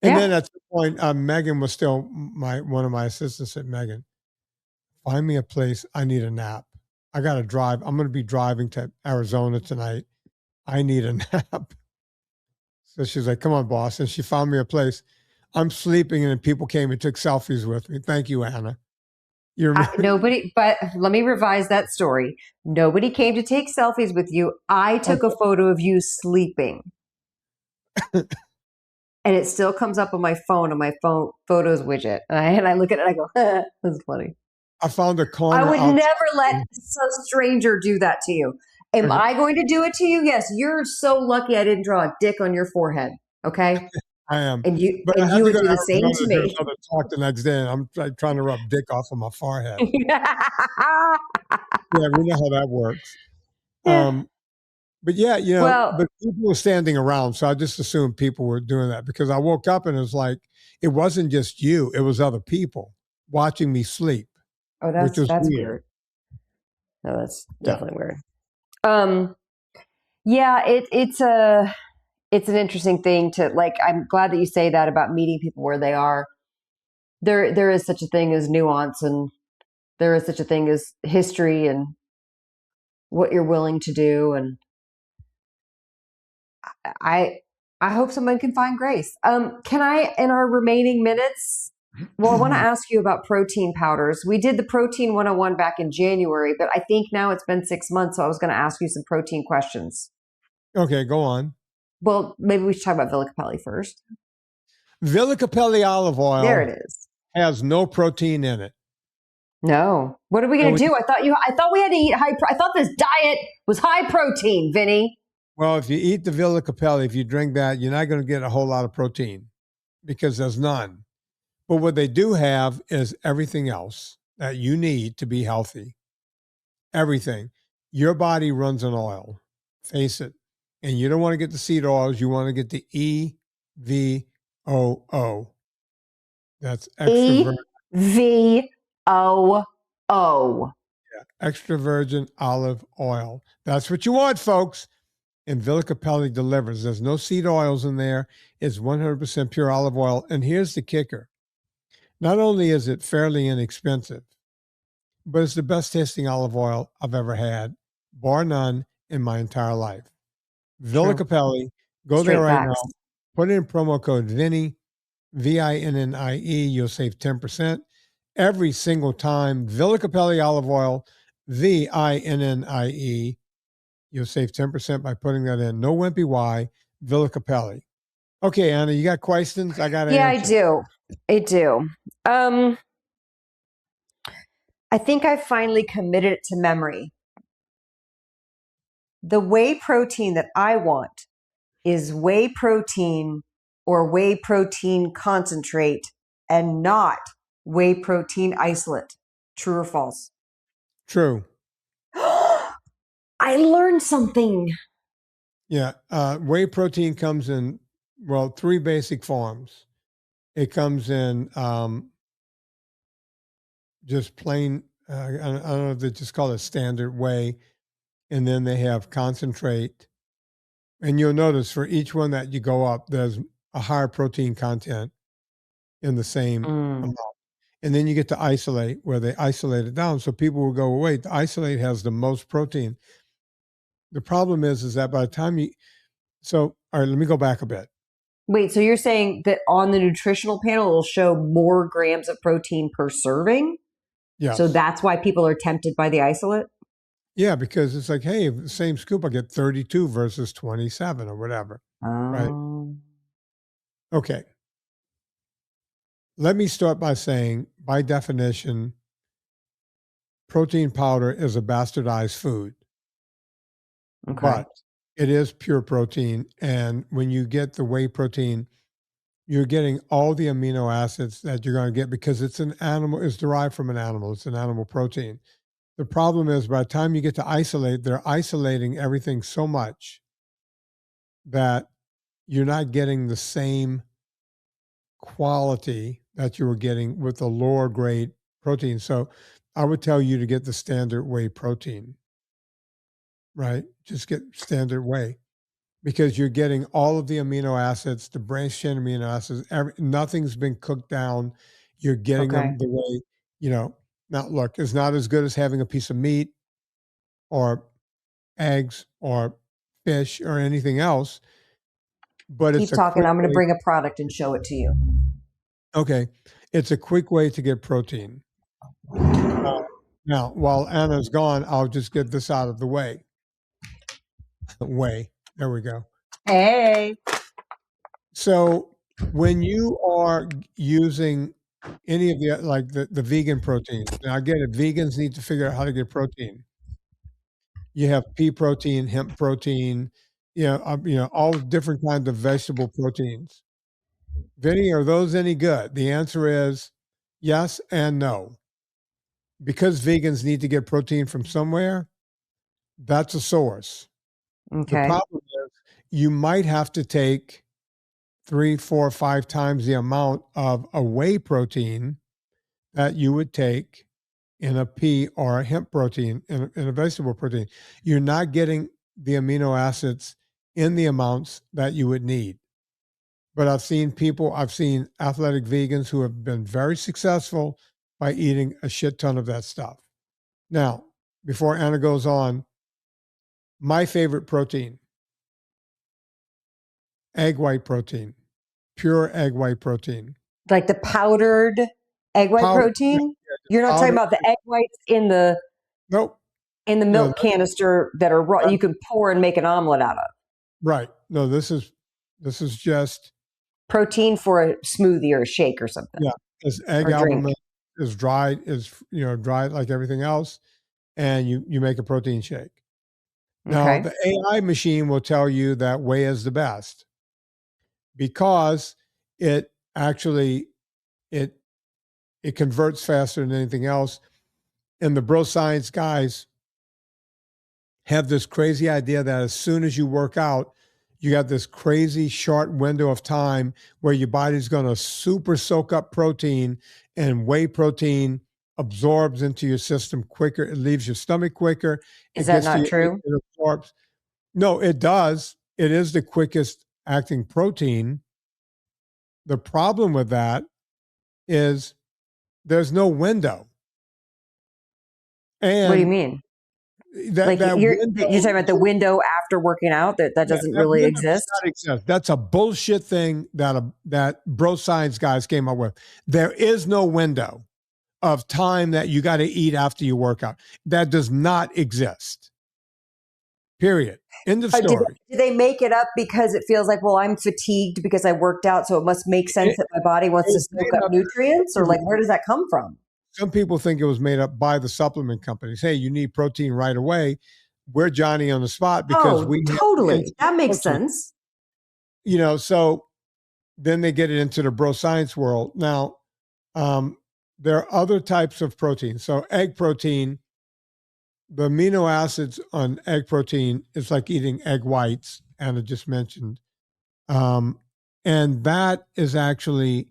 S1: And then at some point, Megan was still one of my assistants. Said, Megan, find me a place. I need a nap. I got to drive. I'm going to be driving to Arizona tonight. I need a nap. So she's like, come on, boss. And she found me a place. I'm sleeping, and then people came and took selfies with me. Thank you, Anna.
S2: But let me revise that story. Nobody came to take selfies with you. I took a photo of you sleeping. And it still comes up on my phone photos widget. And I look at it and I go, this is funny.
S1: I found a corner.
S2: I would never let a stranger do that to you. Am I going to do it to you? Yes. You're so lucky I didn't draw a dick on your forehead. Okay.
S1: I am.
S2: And you would do the same to me.
S1: Talk the next day, and I'm trying to rub dick off of my forehead. Yeah, we know how that works. But but people were standing around, so I just assumed people were doing that, because I woke up and it was like, it wasn't just you, it was other people watching me sleep.
S2: Oh, that's weird. No, that's definitely weird. It's an interesting thing to, like, I'm glad that you say that about meeting people where they are. There is such a thing as nuance, and there is such a thing as history and what you're willing to do. And I hope someone can find grace. Can I, in our remaining minutes, well, I want to ask you about protein powders. We did the protein 101 back in January, but I think now it's been 6 months, so I was going to ask you some protein questions.
S1: Okay, go on.
S2: Well, maybe we should talk about Villa Capelli first.
S1: Villa Capelli olive oil.
S2: There it is.
S1: Has no protein in it.
S2: No. What are we going to do? I thought we had to eat I thought this diet was high protein, Vinnie.
S1: Well, if you eat the Villa Capelli, if you drink that, you're not going to get a whole lot of protein because there's none. But what they do have is everything else that you need to be healthy. Everything. Your body runs on oil. Face it. And you don't want to get the seed oils. You want to get the EVOO. That's extra
S2: EVOO.
S1: Yeah, extra virgin olive oil. That's what you want, folks. And Villa Capelli delivers. There's no seed oils in there. It's 100% pure olive oil. And here's the kicker. Not only is it fairly inexpensive, but it's the best tasting olive oil I've ever had, bar none, in my entire life. Villa Capelli, go there right now. Put in promo code Vinnie, VINNIE. You'll save 10%. Every single time, Villa Capelli olive oil, VINNIE. You'll save 10% by putting that in. No wimpy Y, Villa Capelli. Okay, Anna, you got questions? I got to answer.
S2: I do. I think I finally committed it to memory. The whey protein that I want is whey protein or whey protein concentrate and not whey protein isolate. True or false?
S1: True.
S2: I learned something.
S1: Yeah. Whey protein comes in, well, 3 basic forms. It comes in just plain, I don't know if they just call it standard whey. And then they have concentrate. And you'll notice for each one that you go up, there's a higher protein content in the same amount. And then you get to isolate, where they isolate it down. So people will go, well, wait, the isolate has the most protein. The problem is that by the time all right, let me go back a bit.
S2: Wait, so you're saying that on the nutritional panel, it'll show more grams of protein per serving?
S1: Yeah.
S2: So that's why people are tempted by the isolate?
S1: Yeah, because it's like, hey, the same scoop, I get 32 versus 27 or whatever. Right? Okay. Let me start by saying, by definition, protein powder is a bastardized food. Okay. But it is pure protein. And when you get the whey protein, you're getting all the amino acids that you're going to get because it's derived from an animal. It's an animal protein. The problem is by the time you get to isolate, they're isolating everything so much that you're not getting the same quality that you were getting with the lower grade protein. So I would tell you to get the standard whey protein, right? Just get standard whey because you're getting all of the amino acids, the branched chain amino acids, nothing's been cooked down. You're getting them the way, now look, it's not as good as having a piece of meat or eggs or fish or anything else, but
S2: Keep talking. I'm going to bring a product and show it to you.
S1: Okay. It's a quick way to get protein. Now, while Anna's gone, I'll just get this out of the way. Whey. There we go.
S2: Hey.
S1: So when you are using any of the vegan proteins, now I get it, vegans need to figure out how to get protein. You have pea protein, hemp protein, all different kinds of vegetable proteins. Vinnie, are those any good? The answer is yes and no. Because vegans need to get protein from somewhere, that's a source. Okay. The problem is you might have to take 3, 4, 5 times the amount of a whey protein that you would take in a pea or a hemp protein, in a vegetable protein. You're not getting the amino acids in the amounts that you would need. But I've seen athletic vegans who have been very successful by eating a shit ton of that stuff. Now, before Anna goes on, my favorite protein egg white protein, pure egg white protein.
S2: Like the powdered egg white protein? You're not talking about the egg whites in the
S1: nope.
S2: In the milk canister that are raw, you can pour and make an omelet out of.
S1: Right. No, this is just
S2: protein for a smoothie or a shake or something.
S1: Yeah. This egg albumin is dried, dried like everything else, and you make a protein shake. Now, the AI machine will tell you that whey is the best because it actually it converts faster than anything else. And the bro science guys have this crazy idea that as soon as you work out, you got this crazy short window of time where your body's going to super soak up protein, and whey protein absorbs into your system quicker. It leaves your stomach quicker.
S2: Is that not true?
S1: It absorbs. No, it does. It is the quickest acting protein. The problem with that is there's no window. And
S2: what do you mean? You're talking about the window after working out that doesn't really exist?
S1: That's a bullshit thing that bro science guys came up with. There is no window of time that you got to eat after you work out. That does not exist. Period. End of story.
S2: Do they make it up because it feels like, well, I'm fatigued because I worked out, so it must make sense that my body wants to soak up nutrients? Or like, where does that come from?
S1: Some people think it was made up by the supplement companies. Hey, you need protein right away. We're Johnny on the spot because
S2: that makes sense.
S1: So then they get it into the bro science world. Now, there are other types of protein. So egg protein, the amino acids on egg protein is like eating egg whites, Anna just mentioned. And that is actually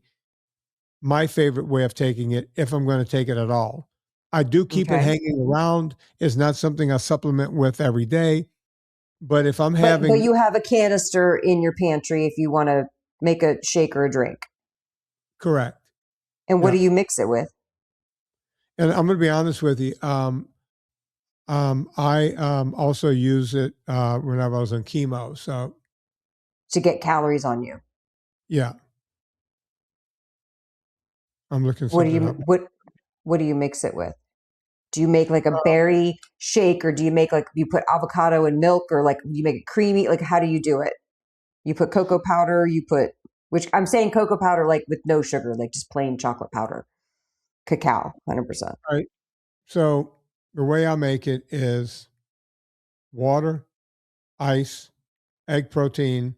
S1: my favorite way of taking it, if I'm going to take it at all. I do keep it hanging around. It's not something I supplement with every day. But if I'm having...
S2: But you have a canister in your pantry if you want to make a shake or a drink.
S1: Correct.
S2: And what do you mix it with?
S1: And I'm going to be honest with you. I also use it whenever I was on chemo. So
S2: to get calories on you.
S1: Yeah. I'm looking something up.
S2: What do you mix it with? Do you make like a berry shake, or do you make like you put avocado and milk, or like you make it creamy? Like, how do you do it? You put cocoa powder, which I'm saying cocoa powder like with no sugar, like just plain chocolate powder. Cacao, 100%.
S1: Right. So the way I make it is water, ice, egg protein,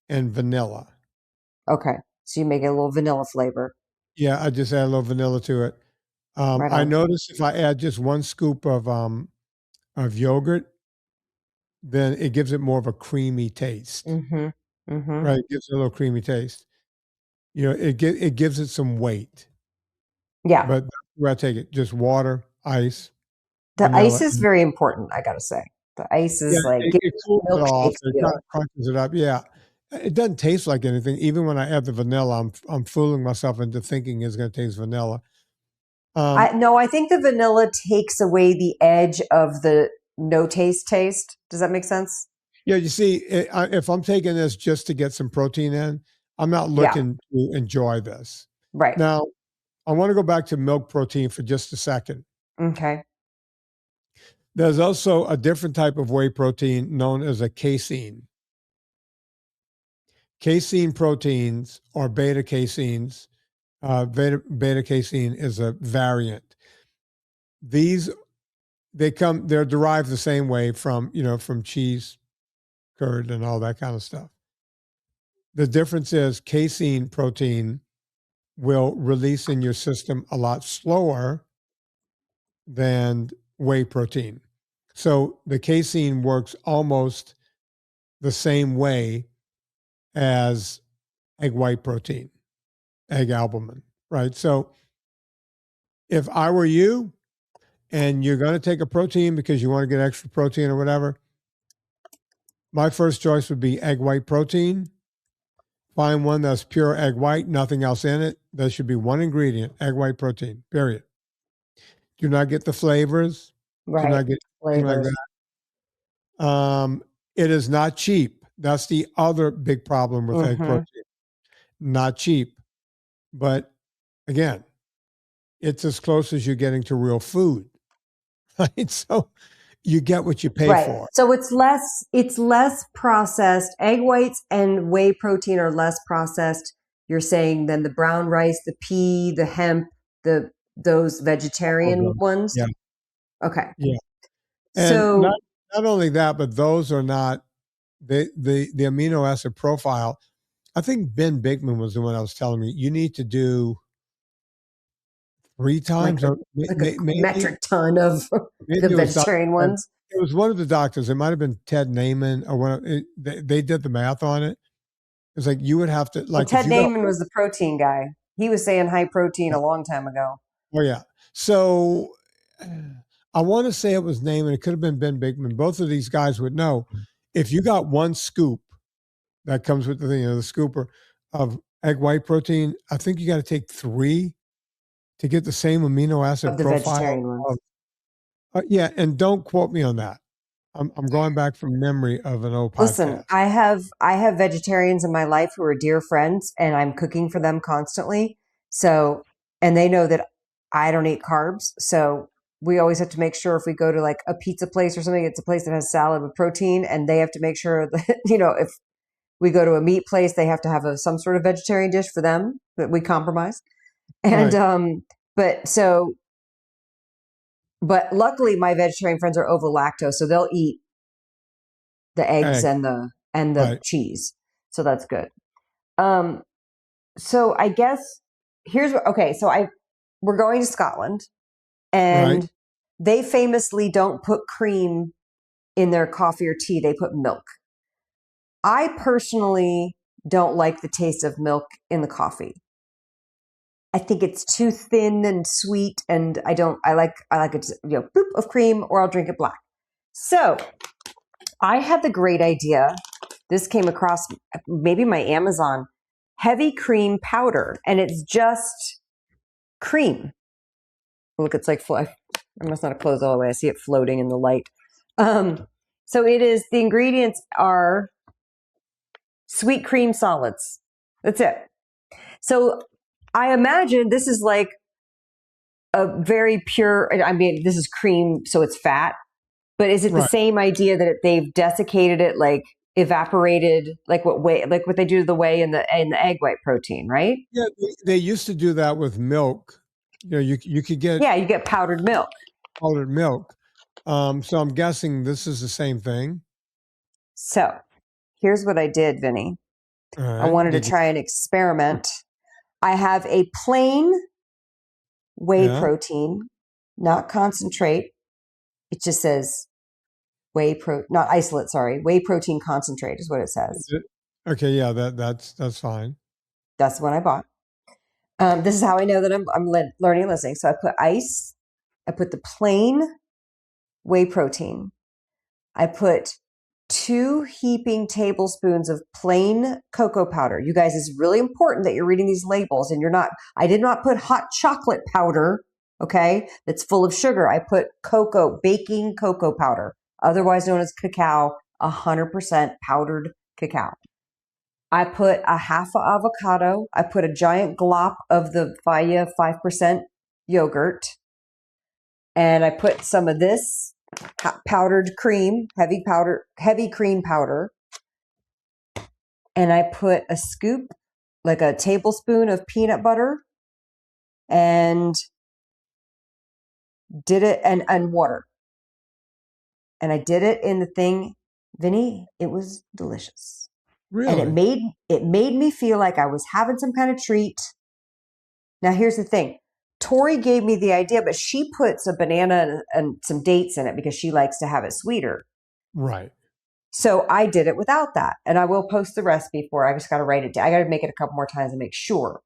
S1: and vanilla.
S2: Okay. So you make it a little vanilla flavor.
S1: Yeah, I just add a little vanilla to it. I notice if I add just one scoop of yogurt, then it gives it more of a creamy taste.
S2: Mm-hmm. Mm-hmm.
S1: Right, it gives it a little creamy taste. It gives it some weight.
S2: Yeah,
S1: but that's where I take it: just water, ice.
S2: The ice is very important. I gotta say, the ice is
S1: it cools it off. It kind of crunches it up. Yeah. It doesn't taste like anything. Even when I add the vanilla, I'm fooling myself into thinking it's going to taste vanilla.
S2: I think the vanilla takes away the edge of the no taste. Does that make sense?
S1: Yeah, you see, if I'm taking this just to get some protein in, I'm not looking to enjoy this.
S2: Right.
S1: Now, I want to go back to milk protein for just a second.
S2: Okay.
S1: There's also a different type of whey protein known as a casein. Casein proteins or beta caseins, beta casein is a variant. They're derived the same way from cheese, curd, and all that kind of stuff. The difference is casein protein will release in your system a lot slower than whey protein. So the casein works almost the same way as egg white protein, egg albumin, right? So if I were you and you're going to take a protein because you want to get extra protein or whatever, my first choice would be egg white protein. Find one that's pure egg white, nothing else in it. There should be one ingredient, egg white protein, period. Do not get the flavors.
S2: Right.
S1: Do not get flavors. Like that. It is not cheap. That's the other big problem with egg protein. Not cheap, but again, it's as close as you're getting to real food, right? So you get what you pay for.
S2: So it's less processed. Egg whites and whey protein are less processed, you're saying, than the brown rice, the pea, the hemp, those vegetarian ones?
S1: Yeah.
S2: Okay.
S1: Yeah. And
S2: so
S1: not only that, but those are not the amino acid profile. I think Ben Bigman was the one that was telling me you need to do 3 times
S2: like
S1: or
S2: a metric ton of the vegetarian ones.
S1: It was one of the doctors. It might have been Ted Naiman or one. They did the math on it. It's like you would have to like.
S2: Ted Naiman was the protein guy. He was saying high protein a long time ago.
S1: Oh yeah. So I want to say it was Naiman. It could have been Ben Bigman. Both of these guys would know. If you got 1 scoop that comes with the thing, the scooper of egg white protein, I think you got to take 3 to get the same amino acid
S2: of the
S1: profile.
S2: Vegetarian ones.
S1: Yeah, and don't quote me on that. I'm going back from memory of an old podcast.
S2: Listen, I have vegetarians in my life who are dear friends, and I'm cooking for them constantly. So, and they know that I don't eat carbs. So we always have to make sure if we go to like a pizza place or something, it's a place that has salad with protein, and they have to make sure that, if we go to a meat place, they have to have some sort of vegetarian dish for them that we compromise. And, right. But luckily my vegetarian friends are over lactose, so they'll eat the eggs and the right. cheese. So that's good. So I guess we're going to Scotland, and right. they famously don't put cream in their coffee or tea. They put milk. I personally don't like the taste of milk in the coffee. I think it's too thin and sweet, and I like it, boop of cream, or I'll drink it black. So I had the great idea. This came across maybe my Amazon, heavy cream powder, and it's just cream. Look, it's like I must not have closed all the way. I see it floating in the light. So it is, the ingredients are sweet cream solids. That's it. So I imagine this is like a very pure, this is cream, so it's fat, but is it right. the same idea that they've desiccated it, like evaporated, like what they do to the whey and the egg white protein, right?
S1: Yeah, they used to do that with milk. You could get
S2: you get powdered milk.
S1: Powdered milk. So I'm guessing this is the same thing.
S2: So here's what I did, Vinny. Right. I wanted to try an experiment. I have a plain whey protein, not concentrate. It just says not isolate, sorry. Whey protein concentrate is what it says.
S1: Okay, yeah, that's fine.
S2: That's the one I bought. This is how I know that I'm learning and listening. So I put ice. I put the plain whey protein. I put 2 heaping tablespoons of plain cocoa powder. You guys, it's really important that you're reading these labels, and I did not put hot chocolate powder, okay, that's full of sugar. I put baking cocoa powder, otherwise known as cacao, 100% powdered cacao. I put a half an avocado. I put a giant glop of the Faya 5% yogurt. And I put some of this powdered cream, heavy cream powder. And I put a scoop, like a tablespoon of peanut butter, and did it, and water. And I did it in the thing, Vinny, it was delicious.
S1: Really?
S2: And it made me feel like I was having some kind of treat. Now here's the thing. Tori gave me the idea, but she puts a banana and some dates in it because she likes to have it sweeter.
S1: Right.
S2: So I did it without that. And I will post the recipe for it. I just got to write it down. I got to make it a couple more times and make sure.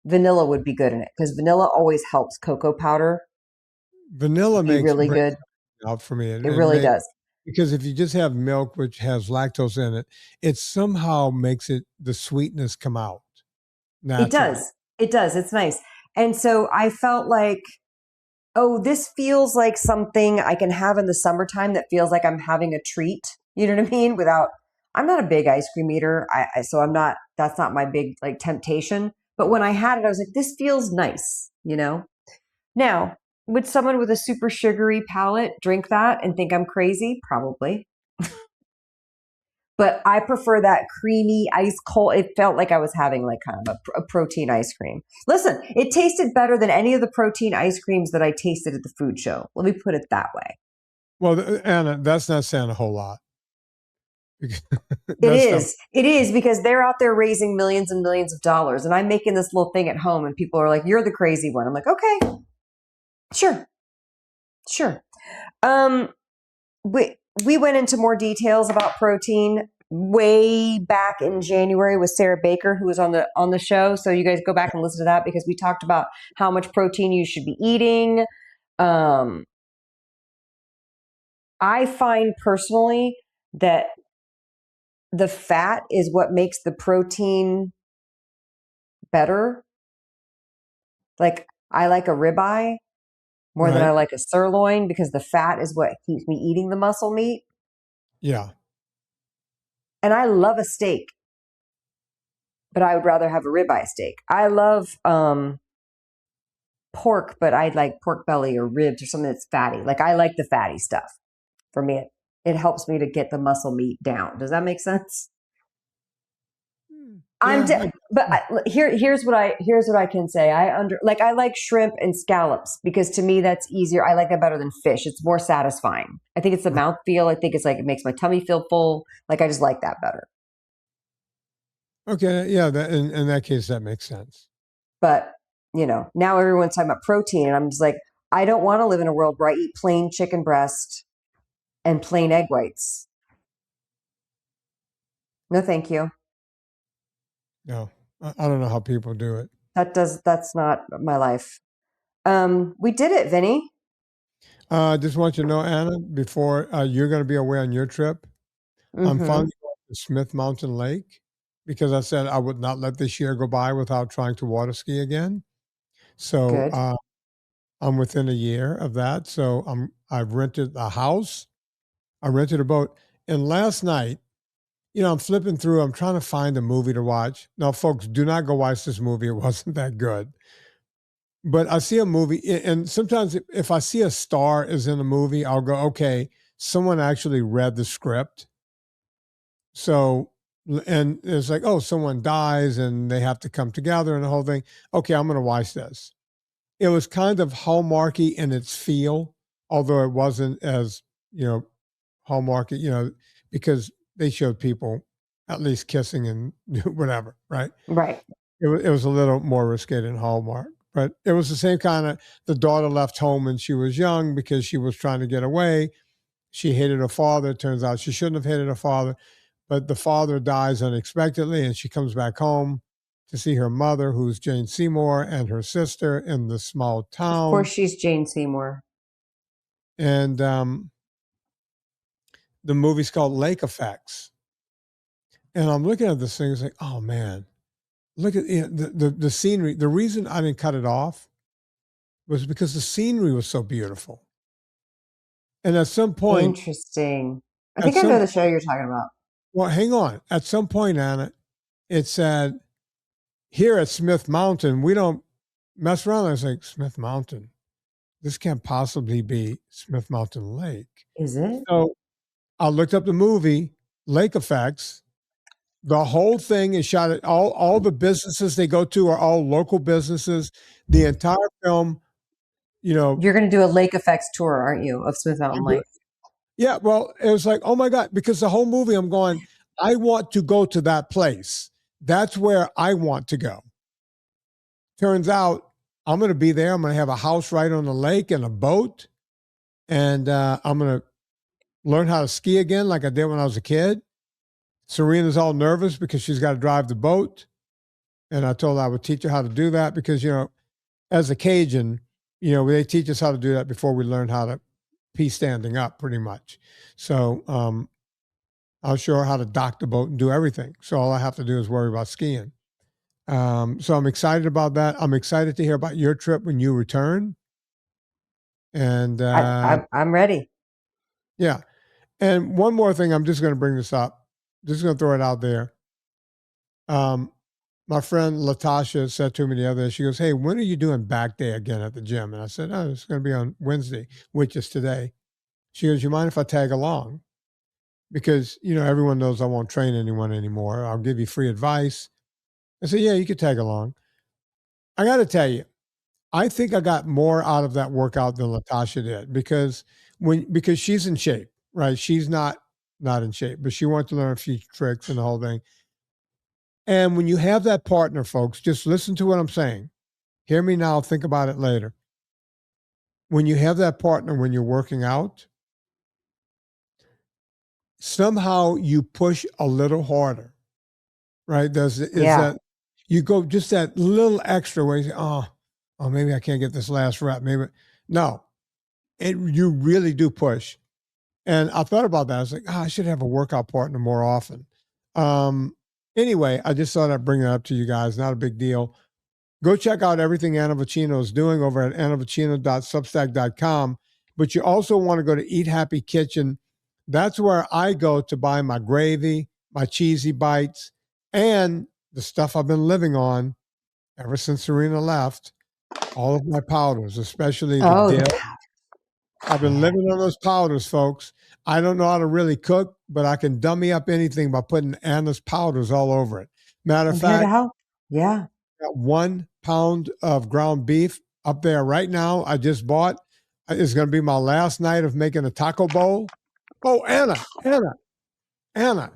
S2: Vanilla would be good in it because vanilla always helps cocoa powder.
S1: Vanilla makes
S2: really good
S1: out for me.
S2: It really does.
S1: Because if you just have milk, which has lactose in it, it somehow makes the sweetness come out naturally.
S2: It does. It's nice. And so I felt like, this feels like something I can have in the summertime that feels like I'm having a treat. You know what I mean? I'm not a big ice cream eater. So I'm not, that's not my big like temptation. But when I had it, I was like, this feels nice, you know? Now, would someone with a super sugary palate drink that and think I'm crazy? Probably. But I prefer that creamy ice cold. It felt like I was having like kind of a protein ice cream. Listen, it tasted better than any of the protein ice creams that I tasted at the food show. Let me put it that way.
S1: Well, Anna, that's not saying a whole lot.
S2: It is because they're out there raising millions and millions of dollars, and I'm making this little thing at home, and people are like, "You're the crazy one." I'm like, "Okay, sure." We went into more details about protein way back in January with Sarah Baker, who was on the show. So you guys go back and listen to that because we talked about how much protein you should be eating. I find personally that the fat is what makes the protein better. Like I like a ribeye more than I like a sirloin because the fat is what keeps me eating the muscle meat.
S1: Yeah.
S2: And I love a steak, but I would rather have a ribeye steak. I love pork, but I'd like pork belly or ribs or something that's fatty. Like I like the fatty stuff. For me, it helps me to get the muscle meat down. Does that make sense? Here's what I can say. I like shrimp and scallops because to me that's easier. I like that better than fish. It's more satisfying. I think it's the mouthfeel. I think it's like it makes my tummy feel full. Like I just like that better.
S1: Okay, yeah. In that case, that makes sense.
S2: But now everyone's talking about protein, and I'm just like, I don't want to live in a world where I eat plain chicken breast and plain egg whites. No, thank you.
S1: No, I don't know how people do it.
S2: That's not my life. We did it, Vinnie.
S1: Just want you to know, Anna, before you're going to be away on your trip, I'm finally going to Smith Mountain Lake because I said I would not let this year go by without trying to water ski again. So I'm within a year of that. So I've rented a house. I rented a boat. And last night, I'm flipping through. I'm trying to find a movie to watch. Now, folks, do not go watch this movie. It wasn't that good. But I see a movie, and sometimes if I see a star is in a movie, I'll go, okay, someone actually read the script. So, and it's like, oh, someone dies and they have to come together and the whole thing. Okay, I'm going to watch this. It was kind of Hallmarky in its feel, although it wasn't as, Hallmarky, because they showed people at least kissing and whatever, right?
S2: Right.
S1: It was a little more risque than Hallmark, but it was the same kind of, the daughter left home when she was young because she was trying to get away. She hated her father. It turns out she shouldn't have hated her father, but the father dies unexpectedly and she comes back home to see her mother, who's Jane Seymour, and her sister in the small town.
S2: Of course, she's Jane Seymour.
S1: And the movie's called Lake Effects. And I'm looking at this thing, it's like, oh man, look at the scenery. The reason I didn't cut it off was because the scenery was so beautiful. And at some point,
S2: interesting. I think I know the show you're talking about.
S1: Well, hang on. At some point, Anna, it said, here at Smith Mountain, we don't mess around. I was like, Smith Mountain? This can't possibly be Smith Mountain Lake.
S2: Is it?
S1: So I looked up the movie, Lake Effects. The whole thing is shot at all the businesses they go to are all local businesses. The entire film, You're
S2: going to do a Lake Effects tour, aren't you, of Smith Mountain Lake?
S1: Yeah, well, it was like, oh my God, because the whole movie I'm going, I want to go to that place. That's where I want to go. Turns out I'm going to be there. I'm going to have a house right on the lake and a boat. And I'm going to learn how to ski again like I did when I was a kid. Serena's all nervous because she's got to drive the boat. And I told her I would teach her how to do that because, as a Cajun, they teach us how to do that before we learn how to pee standing up pretty much. So I'll show her how to dock the boat and do everything. So all I have to do is worry about skiing. So I'm excited about that. I'm excited to hear about your trip when you return. And
S2: I'm ready.
S1: Yeah. And one more thing, I'm just going to bring this up. Just going to throw it out there. My friend Latasha said to me the other day, she goes, "Hey, when are you doing back day again at the gym?" And I said, "Oh, it's going to be on Wednesday, which is today." She goes, "You mind if I tag along? Because, everyone knows I won't train anyone anymore. I'll give you free advice." I said, "Yeah, you could tag along." I got to tell you, I think I got more out of that workout than Latasha did because she's in shape, right? She's not in shape, but she wanted to learn a few tricks and the whole thing. And when you have that partner, folks, just listen to what I'm saying. Hear me now, think about it later. When you have that partner when you're working out, somehow you push a little harder, right? That you go just that little extra way. You say, oh, maybe I can't get this last rep. Maybe no, you really do push. And I thought about that. I was like, I should have a workout partner more often. Anyway, I just thought I'd bring that up to you guys. Not a big deal. Go check out everything Anna Vocino is doing over at annavocino.substack.com. But you also want to go to Eat Happy Kitchen. That's where I go to buy my gravy, my cheesy bites, and the stuff I've been living on ever since Serena left, all of my powders, especially the dill. I've been living on those powders, folks. I don't know how to really cook, but I can dummy up anything by putting Anna's powders all over it. Matter of fact,
S2: yeah,
S1: got 1 pound of ground beef up there right now. I just bought. It's going to be my last night of making a taco bowl. Oh, Anna,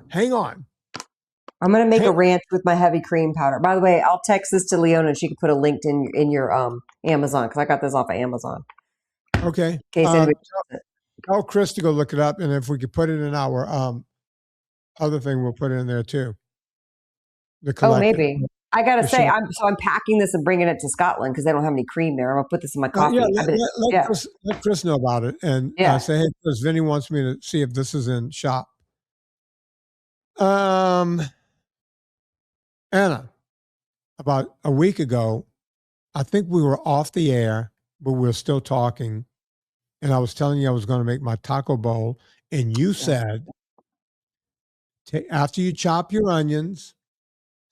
S1: hang on.
S2: I'm going to make a ranch with my heavy cream powder. By the way, I'll text this to Leona and she can put a link in your Amazon because I got this off of Amazon.
S1: Okay. Tell Chris to go look it up, and if we could put it in our other thing, we'll put it in there too.
S2: Maybe. I gotta say, I'm packing this and bringing it to Scotland because they don't have any cream there. I'm gonna put this in my coffee.
S1: Let Chris know about it, and say, "Hey, Chris, Vinnie wants me to see if this is in shop." Anna, about a week ago, I think we were off the air, but we were still talking, and I was telling you I was going to make my taco bowl, and you said, after you chop your onions,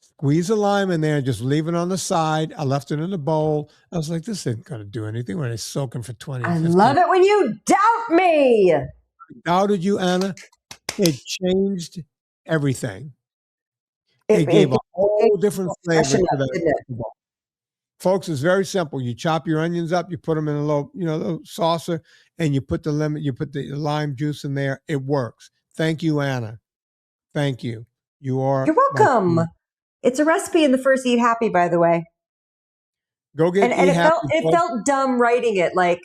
S1: squeeze a lime in there and just leave it on the side. I left it in the bowl. I was like, this isn't going to do anything when it's soaking for 20
S2: I love it when you doubt me.
S1: I doubted you, Anna. It changed everything. It gave a whole different flavor to that. Folks, it's very simple. You chop your onions up, you put them in a little saucer, and you put the lime juice in there. It works. Thank you, Anna. Thank you. You're
S2: welcome. It's a recipe in the first Eat Happy, by the way.
S1: Go get
S2: and it felt dumb writing it, like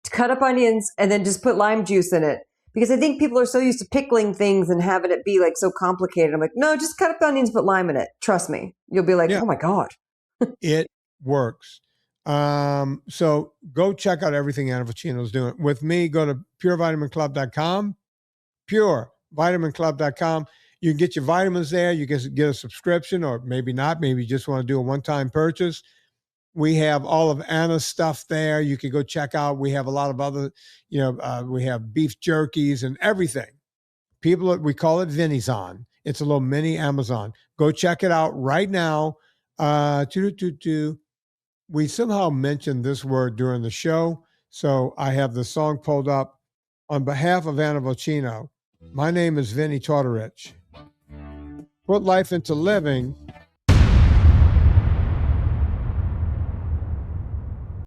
S2: to cut up onions and then just put lime juice in it. Because I think people are so used to pickling things and having it be like so complicated. I'm like, no, just cut up the onions, put lime in it. Trust me. You'll be like, oh my God.
S1: It works. So go check out everything Anna Vocino is doing. With me, go to purevitaminclub.com, purevitaminclub.com. You can get your vitamins there. You can get a subscription, or maybe not. Maybe you just want to do a one-time purchase. We have all of Anna's stuff there. You can go check out. We have a lot of other, we have beef jerkies and everything. We call it Vinnie's on. It's a little mini Amazon. Go check it out right now. We somehow mentioned this word during the show, so I have the song pulled up. On behalf of Anna Vocino, my name is Vinnie Tortorich. Put life into living